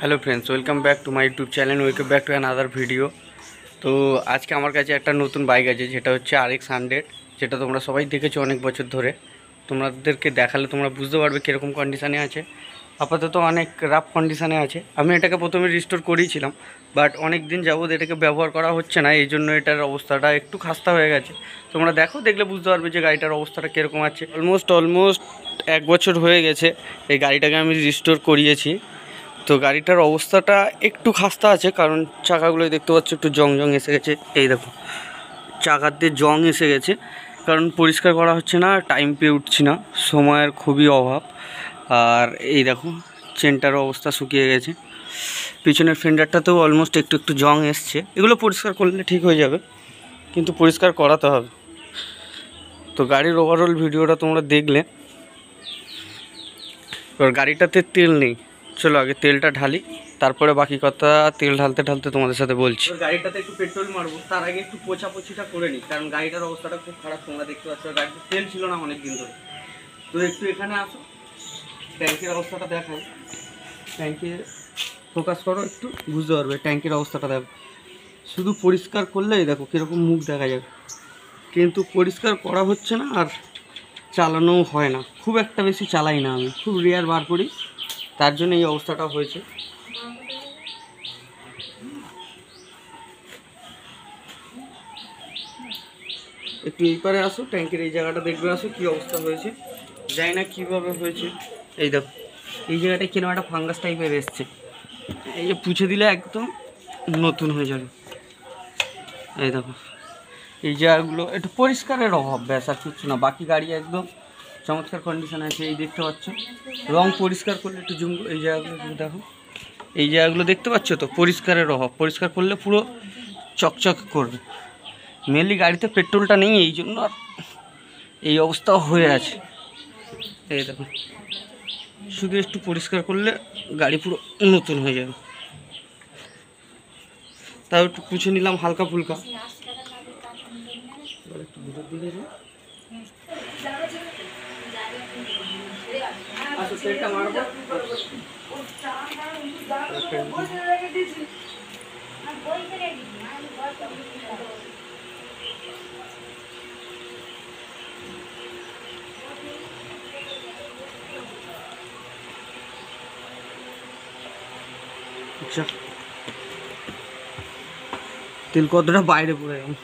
Hello friends, welcome back to my YouTube channel, welcome back to another video. তো আজকে আমার কাছে একটা নতুন বাইক আছে, যেটা হচ্ছে RX 100, যেটা তোমরা সবাই দেখেছো অনেক বছর ধরে। তোমাদেরকে দেখালে তোমরা বুঝতে পারবে কীরকম কন্ডিশানে আছে। আপাতত অনেক রাফ কন্ডিশানে আছে। আমি এটাকে প্রথমে রিস্টোর করিয়েছিলাম, বাট অনেক দিন যাবৎ এটাকে ব্যবহার করা হচ্ছে না, এই জন্য এটার অবস্থাটা একটু খাস্তা হয়ে গেছে। তোমরা দেখলে বুঝতে পারবে যে গাড়িটার অবস্থাটা কীরকম আছে। অলমোস্ট 1 বছর হয়ে গেছে এই গাড়িটাকে আমি রিস্টোর করিয়েছি। তো গাড়িটার অবস্থাটা একটু খাস্তা আছে, কারণ চাকাগুলো দেখতে পাচ্ছ একটু জং এসে গেছে। এই দেখো, চাকাতে জং এসে গেছে, কারণ পরিষ্কার করা হচ্ছে না, টাইম পেয়ে উঠছি না, সময়ের খুবই অভাব। আর এই দেখো, চেনটার অবস্থা শুকিয়ে গেছে। পিছনের ফেন্ডারটাতেও অলমোস্ট একটু জং এসছে। এগুলো পরিষ্কার করলে ঠিক হয়ে যাবে, কিন্তু পরিষ্কার করাতে হবে। তো গাড়ির ওভারঅল ভিডিওটা তোমরা দেখলে। এবার গাড়িটাতে তেল নেই, চলো আগে তেলটা ঢালি, তারপরে বাকি কথা তেল ঢালতে ঢালতে তোমাদের সাথে বলছি। গাড়িটাতে একটু পেট্রোল মারবো, তার আগে একটু পোছাটা করে নিই, কারণ গাড়িটার অবস্থাটা খুব খারাপ। তোমরা দেখতে পাচ্ছ গাড়িতে তেল ছিল না অনেক দিন ধরে। তো একটু এখানে আসো, ট্যাঙ্কের অবস্থাটা দেখাই। ট্যাঙ্কে ফোকাস করো, একটু বুঝতে পারবে ট্যাঙ্কের অবস্থাটা দেখো। শুধু পরিষ্কার করলেই দেখো কীরকম মুখ দেখা যাবে, কিন্তু পরিষ্কার করা হচ্ছে না, আর চালানোও হয় না। খুব একটা বেশি চালাই না, আমি খুব রেয়ার বার করি, তার জন্য এই অবস্থাটা হয়েছে। একটু এই পারে আসো, ট্যাঙ্কের এই জায়গাটা দেখবে, আসো কী অবস্থা হয়েছে। জানি না কীভাবে হয়েছে। এই দেখো, এই জায়গাটায় কিরকম একটা ফাঙ্গাস টাইপের এসছে। এই যে পুছে দিলে একদম নতুন হয়ে যাবে। এই দেখো, এই জায়গাগুলো একটু পরিষ্কারের অভাব, ব্যাস আর কিচ্ছু না। বাকি গাড়ি একদম চমৎকার কন্ডিশন আছে। এই দেখতে পাচ্ছ, রং পরিষ্কার করলে একটু জুম, এই জায়গাগুলো দেখো, এই জায়গাগুলো দেখতে পাচ্ছ তো, পরিষ্কারের অভাব। পরিষ্কার করলে পুরো চকচক করবে। মেনলি গাড়িতে পেট্রোলটা নেই, এই জন্য এই অবস্থা হয়ে আছে। এই দেখো, শুধু একটু পরিষ্কার করলে গাড়ি পুরো নতুন হয়ে যাবে। তাও একটু পুছে নিলাম হালকা ফুলকা। একটু ভিতর দিকে তেলটা মারবো। আচ্ছা, তেল কতটা বাইরে পড়ে গেল।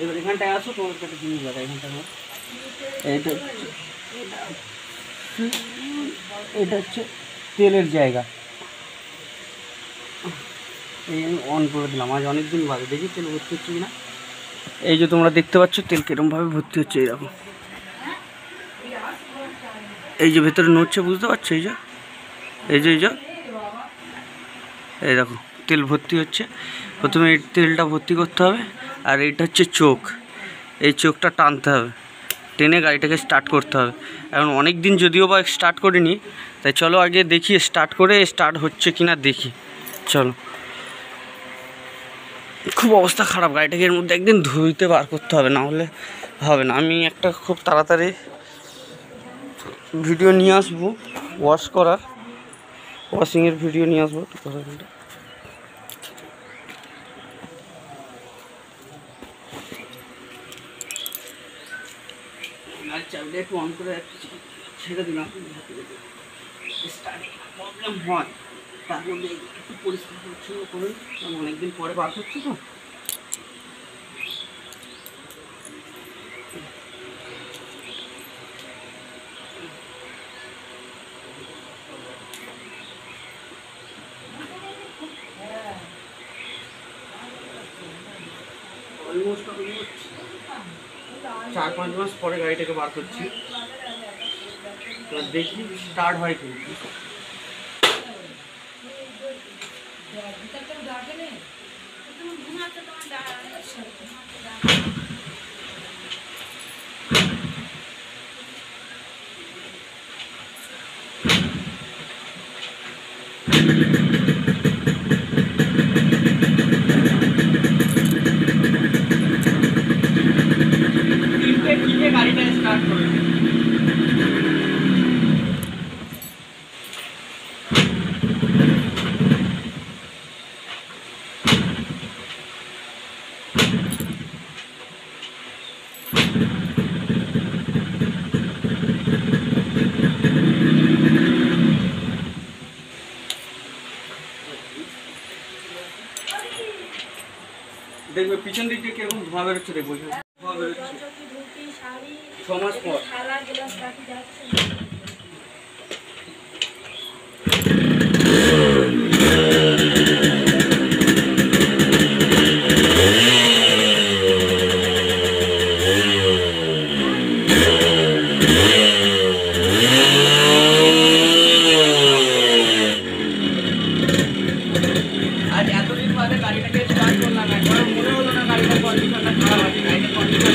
এবার এখানটায় আসো, তোমার একটা জিনিস দেখা। এখানটায় এটা হচ্ছে তেলের জায়গা। এই আমি অন করে দিলাম, আজ অনেক দিন বাদে দেখি তেল ভর্তি হচ্ছে কিনা। এই যে তোমরা দেখতে পাচ্ছ তেল কিরমভাবে ভর্তি হচ্ছে। এইরকম, এই যে ভেতরে নড়ছে, বুঝতে পারছো? এই যে এই দেখো তেল ভর্তি হচ্ছে। প্রথমে এই তেলটা ভর্তি করতে হবে, আর এইটা হচ্ছে চোখ। এই চোখটা টানতে হবে, টেনে গাড়িটাকে স্টার্ট করতে হবে। এখন অনেক দিন যদিও বা স্টার্ট করিনি, তাই চলো আগে দেখি স্টার্ট করে স্টার্ট হচ্ছে কিনা দেখি। চলো। খুব অবস্থা খারাপ, গাড়িটাকে এর মধ্যে একদিন ধুইতে বার করতে হবে, না হলে হবে না। আমি একটা খুব তাড়াতাড়ি ভিডিও নিয়ে আসবো, ওয়াশিংয়ের ভিডিও নিয়ে আসবো। চাবিটা একটু অন করে ছেড়ে দিলাম, প্রবলেম হয়, তার মধ্যে একটু পরিষ্কার পরিচ্ছন্ন করে, অনেকদিন পরে বার হচ্ছে তো। অলমোস্ট 4-5 মাস পরে গাড়িটাকে বার করছি। দেখি স্টার্ট হয় কি। গাড়িটা স্টার্ট করে দেখবে পিছন দিক দিয়ে কিরকম ধোঁয়া বেরোচ্ছে, দেখবো ধোঁয়া বেরোচ্ছে 6 মাস পর। আজ এতদিন বাদে গাড়িটাকে স্টার্ট করলাম, একবার মনে হলো না গাড়িটার কন্ডিশনটা খারাপ আছে, গাড়িটার কন্ডিশন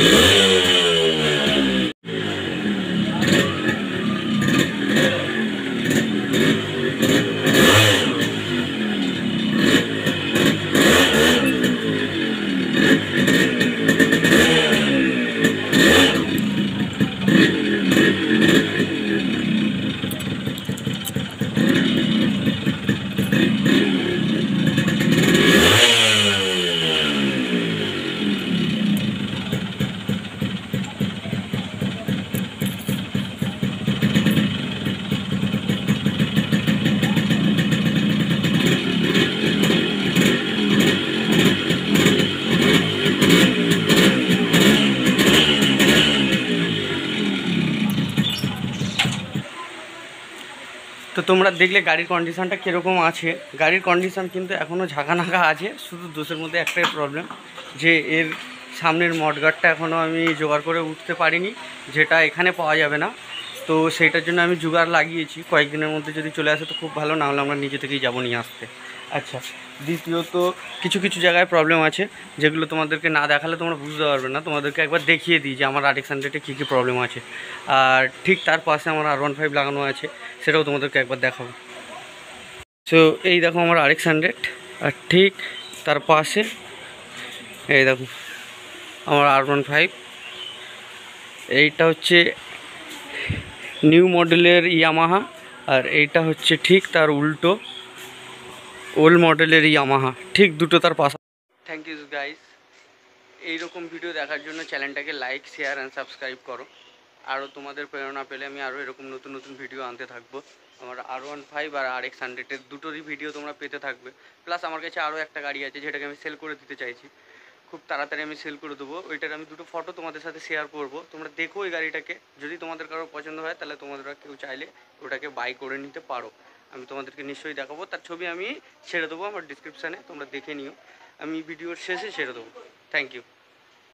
তো তোমরা দেখলে গাড়ির কন্ডিশনটা কীরকম আছে। গাড়ির কন্ডিশন কিন্তু এখনও ঝাঁকানাকা আছে, শুধু দোষের মধ্যে একটাই প্রবলেম যে এর সামনের মডগার্ডটা এখনও আমি জোগাড় করে উঠতে পারিনি, যেটা এখানে পাওয়া যাবে না। তো সেইটার জন্য আমি জোগাড় লাগিয়েছি, কয়েকদিনের মধ্যে যদি চলে আসে তো খুব ভালো, না হলে আমরা নিজে থেকেই যাবো নিয়ে আসতে। আচ্ছা, দ্বিতীয়ত কিছু কিছু জায়গায় প্রবলেম আছে যেগুলো তোমাদেরকে না দেখালে তোমরা বুঝতে পারবে না, তোমাদেরকে একবার দেখিয়ে দিই যে আমার RX 100-এ কী কী প্রবলেম আছে। আর ঠিক তার পাশে আমার R15 লাগানো আছে, সেটাও তোমাদেরকে একবার দেখাবো। সো এই দেখো আমার RX 100, আর ঠিক তার পাশে এই দেখো আমার R15। এইটা হচ্ছে নিউ মডেলের ইয়ামাহা, আর এইটা হচ্ছে ঠিক তার উল্টো ওল্ড মডেলের ইয়ামাহা, ঠিক দুটো তার পাশে। থ্যাংক ইউ গাইস, এইরকম ভিডিও দেখার জন্য চ্যানেলটাকে লাইক, শেয়ার অ্যান্ড সাবস্ক্রাইব করো। আরও তোমাদের প্রেরণা পেলে আমি আরও এরকম নতুন নতুন ভিডিও আনতে থাকবো। আমার R15 আর RX 100-এর দুটোরই ভিডিও তোমরা পেতে থাকবে। প্লাস আমার কাছে আরও একটা গাড়ি আছে যেটাকে আমি সেল করে দিতে চাইছি, খুব তাড়াতাড়ি আমি সেল করে দেবো। ওইটার আমি দুটো ফটো তোমাদের সাথে শেয়ার করব, তোমরা দেখো ওই গাড়িটাকে। যদি তোমাদের কারো পছন্দ হয় তাহলে তোমরা কেউ চাইলে ওটাকে বাই করে নিতে পারো, আমি তোমাদেরকে নিশ্চয়ই দেখাবো। তার ছবি আমি ছেড়ে দেবো আমার ডিসক্রিপশানে, তোমরা দেখে নিও, আমি ভিডিওর শেষে ছেড়ে দেবো। Thank you.